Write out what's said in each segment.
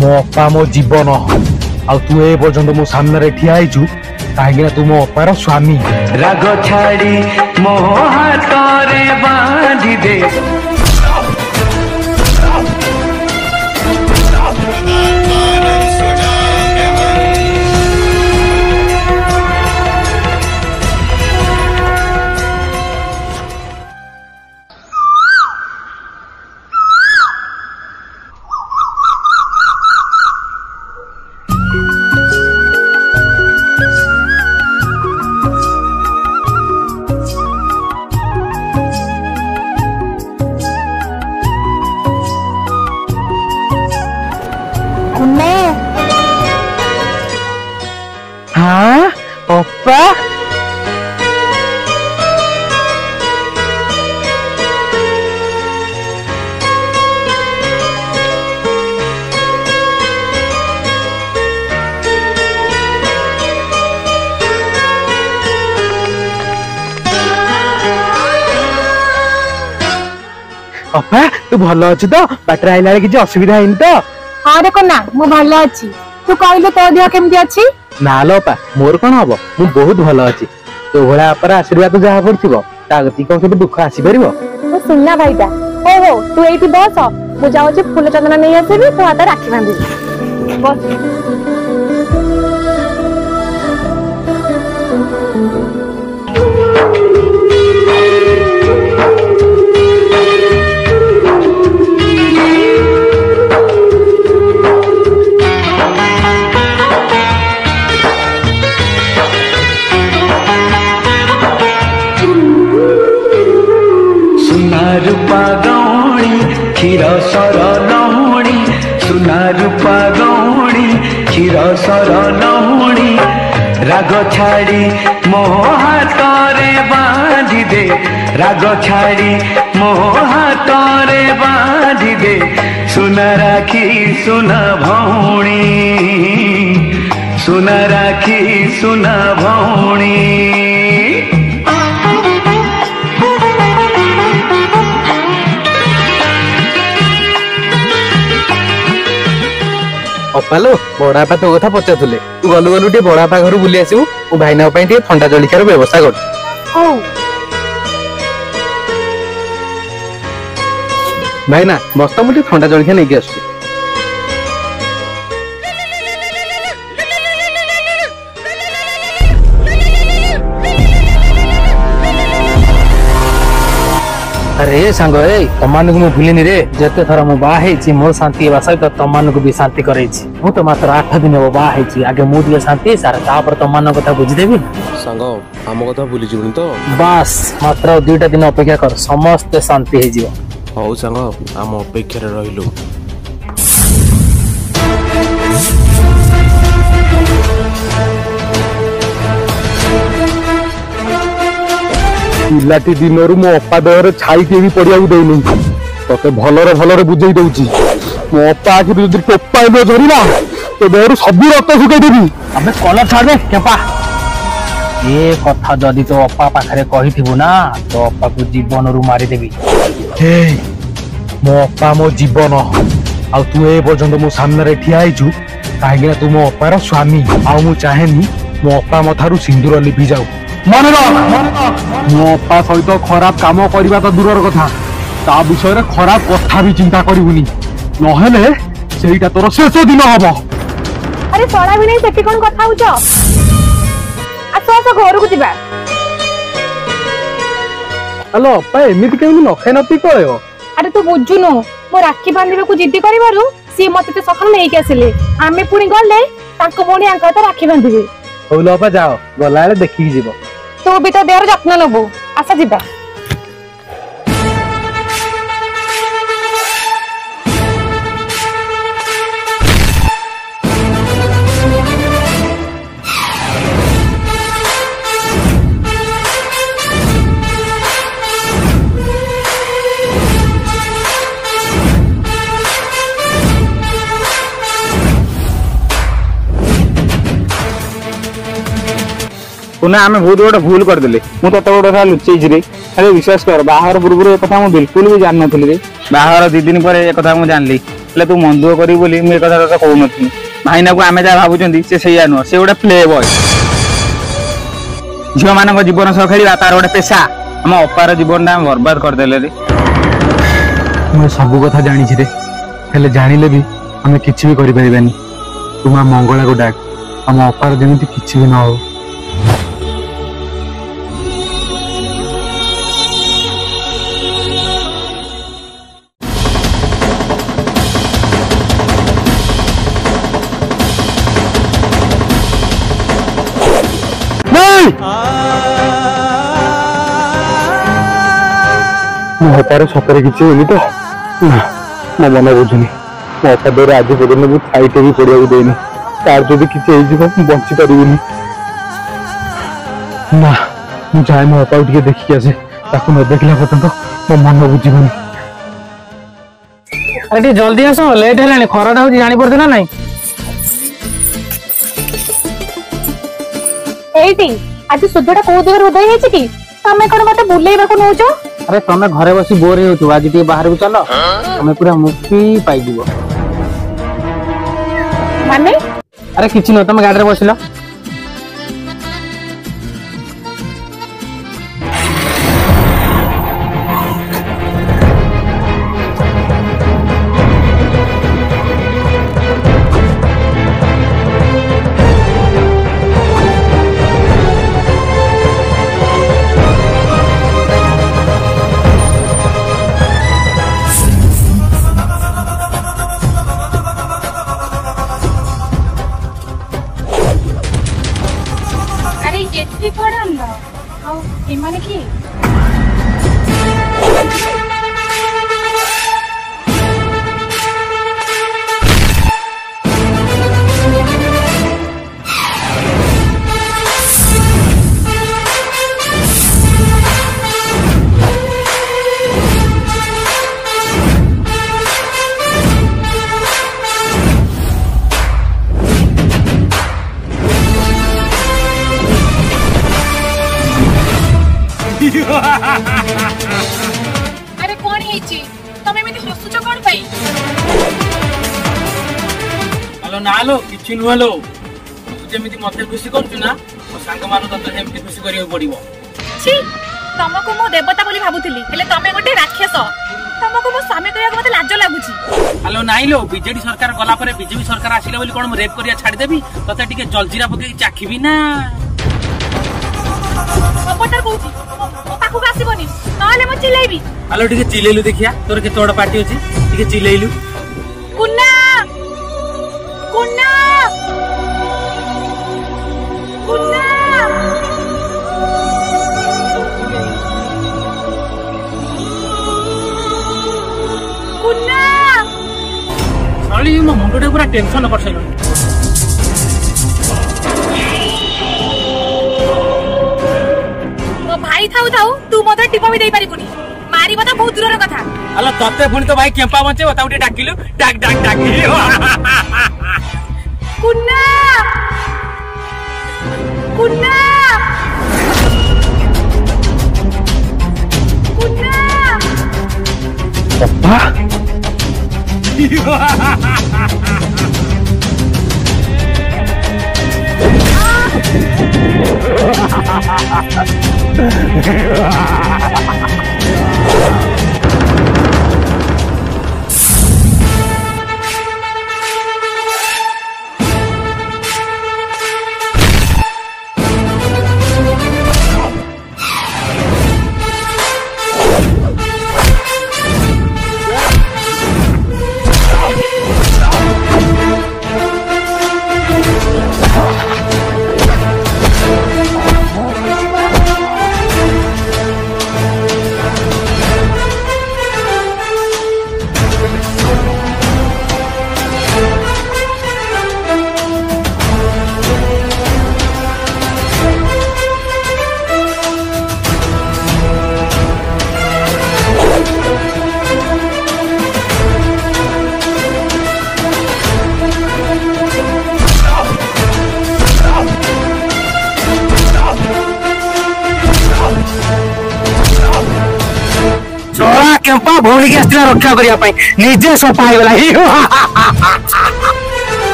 मो अपा मो जीवन आउ तू ए पर्यंत मो सामने ठिया आइचु कहीं तू मो अपार स्वामी। राग छाड़ी मो हाथ रे बांधी दे हाँ ओप्पा अपा तू भल अच्छु तो बाटर आइला किसी असुविधा है तो? हाँ रे कोना मु भल अछि। तू कहले तो देह केमती अछि? ना लो अपा मोर कौन हम मु बहुत भल अच्छी तो भाया अपार आशीर्वाद जहाँ पड़ो ताकि कौन के दुख आसी पार तो सुनना भाईटा हो तू ये बस मु जाऊँ फूल चंदन नहीं आसबि तो हाथ राखी बांधि बस। रूपा गौणी क्षीर सर लहुणी सुना रूपा गौणी क्षीर सर लहुणी राग छाड़ी मो हाथ रे बांधी दे राग छाड़ी मो हाथ रे बांधी दे सुना राखी सुना भौणी सुना राखी सुना भौणी। अपालो बड़ापा तो कथा पचारुले तू गलु गलु टे बड़ापा घर बुली आसबू मो भाईना टे ठंडा जलिकार व्यवस्था कर। भाईना बस मुझे ठंडा जलिखा नहीं आस अरे सांग तमान को भूलिनी रे जिते थर मु बाहर मो शांति सहित तमान को भी शांति करे मु तो मात्र 8 दिन वो बाहर आगे मुझे शांति सारा तापर तमान कथा बुझीदेवी सांग आम कथा भूली जीवन तो बस मात्र 2 दिन अपेक्षा कर समस्त शांति हो जीव। हौ सांग आम अपेक्षा रहिलु पिलाटी दिन मो अपा देहर छाई टे भी पड़िया देनी ते भलरे बुझे दौची मो अपा आखिर जो टोपा झरला तो देहर सब रक्त सुखईदेवी अबे कलर छाड़ दे केपा ये कथा जदि तो अपा पाखरे कहिथिबु ना तो अपा को जीवन रु मारिदेवी। मो अपा मो जीवन आ तू ए पर्यंत मो सामने ठिया आइचु कहीं तू मो अपार स्वामी आ मु चाहेनी मो अपा मथारू सिंदूर लिपि जाऊ मन मो अपा सहित खराब काम करवा तो दूर कथा ता विषय रे खराब कथा भी चिंता करिवुनी नहेले सेईटा तोर शेष दिन हबो। अरे सड़ा भी नहीं सेठी कोन कथा होछ आसो घर को जिबा। हेलो अपा एमिति केउनी नखे नपी कयो अरे तू बुझुनु मो राखी बांधिबा को जिद्दी करिवारु सी मते ते सखन नहीं के आसिले आमे पुनी गले तांको मोणी आंका तो राखी बांधिबे। होलो अपा जाओ गला रे देखि जीवो तू भी तो देहर जत्न नबु आसा जिबा। पुनः आम बहुत गोटे भूल करदे मुझे तत गोटे कथा लुचेई रे अरे विश्वास कर बाहर पूर्व एक कथा बिल्कुल भी जान नी बाहर 2 दिन पर एक कथा मुझे जानली ହେଲେ ତୁ ମନ ଦୁଃଖ କରିବୁ ବୋଲି ମୁଁ ଏ କଥା ତତେ କହୁନଥିଲି। ଭାଇନାକୁ ଆମେ ଯାହା ଭାବୁଛନ୍ତି ସେ ସେଇଆ ନୁହଁ, ସେ ଗୋଟେ ପ୍ଲେ ବୟ। ଝିଅମାନଙ୍କ ଜୀବନ ସହ ଖେଳିବା ତାର ଗୋଟେ ପେଶା। ଆମ ଅପାର ଜୀବନଟା ଆମେ ବର୍ବାଦ କରିଦେଲେ ରେ। ମୁଁ ଏ ସବୁ କଥା ଜାଣିଛି ରେ, ହେଲେ ଜାଣିଲେ ବି ଆମେ କିଛି ବି କରିପାରିବାନି। ତୁ ମା ମଙ୍ଗଳାକୁ ଡାକ, ଆମ ଅପାର ଯେମିତି କିଛି ବି ନ ହଉ। ମୋ ଅପାର ସତରେ କିଛି ହେଇନି ତ? ନା, ମୋ ମନ ବୁଝୁନି। ମୋ ଅପା ଦେହରେ ଆଜି ପର୍ଯ୍ୟନ୍ତ ମୁଁ ଥାଇଟେ ବି ପଡ଼ିବାକୁ ଦେଇନି। ତାର ଯଦି କିଛି ହେଇଯିବ ମୁଁ ବଞ୍ଚି ପାରିବିନି। ନା, ମୁଁ ଯାଏ ମୋ ଅପାକୁ ଟିକେ ଦେଖିକି ଆସେ। ତାକୁ ନ ଦେଖିଲା ପର୍ଯ୍ୟନ୍ତ ମୋ ମନ ବୁଝିବନି। ଆରେ ଟିକେ ଜଲ୍ଦି ଆସ, ଲେଟ୍ ହେଲାଣି। ଖରାଟା ହଉଛି ଜାଣିପାରୁଛ ନା ନାଇଁ? ଏଇଠି ଆଜି ସୂର୍ଯ୍ୟଟା କୋଉ ଦିଗରେ ଉଦୟ ହେଇଛି କି? ତମେ କଣ ମତେ ବୁଲେଇବାକୁ ନଉଛ? ଆରେ ତମେ ଘରେ ବସି ବୋର ହେଇଯାଉଥିବ, ଆଜି ଟିକେ ବାହାରକୁ ଚାଲ, ତମେ ପୁରା ମୁକ୍ତି ପାଇଯିବ। ମାନେ? ଆରେ କିଛି ନୁହଁ, ତମେ ଗାଡିରେ ବସିଲ। ଏମାନେ କିଏ? अरे कौन है तमे एमिति हसुच कोन पई? हेलो ना लो किछि नु हेलो तू जेमिति मते खुशी करछु ना तो संग मान तते जेमिति खुशी करियो पड़िबो। छी तमको मो देवता बोली भाबुथिली हेले तमे गोटे राक्षस। तमको मो स्वामी कहया मते लाज लागुची। हेलो नाइ लो बीजेडी सरकार गला परे बीजेपी सरकार आसिले बोली कोन रेप करिया छाडी देबी तते टिके जलजीरा पके चाखिबी ना। अपटर कहूची पाखु आसीबनी नहले म चिल्लाइबी। हेलो टिके चिल्लेलु देखिया तोर केते बड़ पार्टी अछि टिके चिल्लेलु। कुन्ना कुन्ना कुन्ना कुन्ना साली म मुंडटे पूरा टेंशन करसलो। भाई थाउ थाउ तू मते टिपा भी देई पारिबुनी मारिबा त बहुत दूरर कथा। हलो तते फुनी तो भाई केम्पा बचे बताउ टे डाकिलु डाक डाक डाकी कुन्ना कुन्ना कुन्ना पप्पा केम्पा भौणी की आसला रक्षा करिया पाई निजे सफा ହେଇଗଲା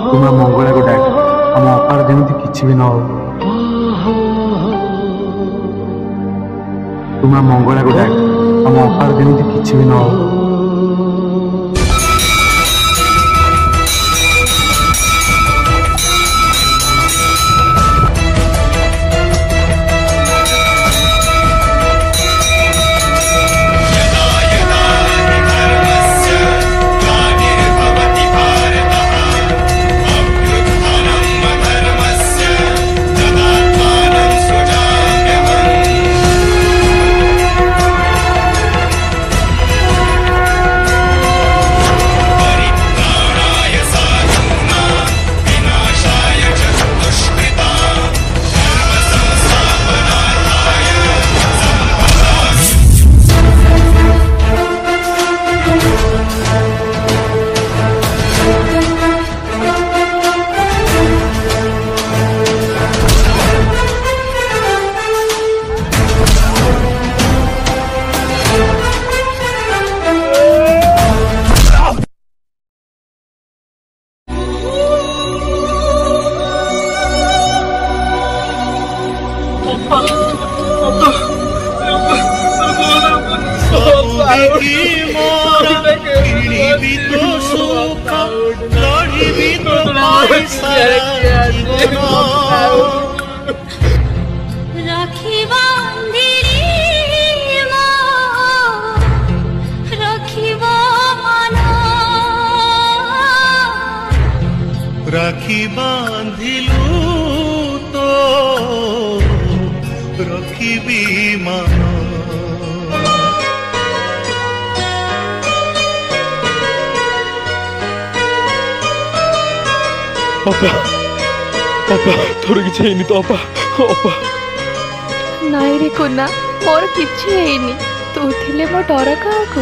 तुम्हें मंगला को डाक हम अपार जेमती किछि भी न हो तुम्हें मंगला को डाक हम अपार जेमती किछि भी न हो राखी बांधिली रखिबो मना राखी बांधिलु तो रखिबी मन अपा अपा थोड़ी किछि हेनी तो अपा अपा नाई रे कुना मोर किछि हेनी तू थिले मो डर काकू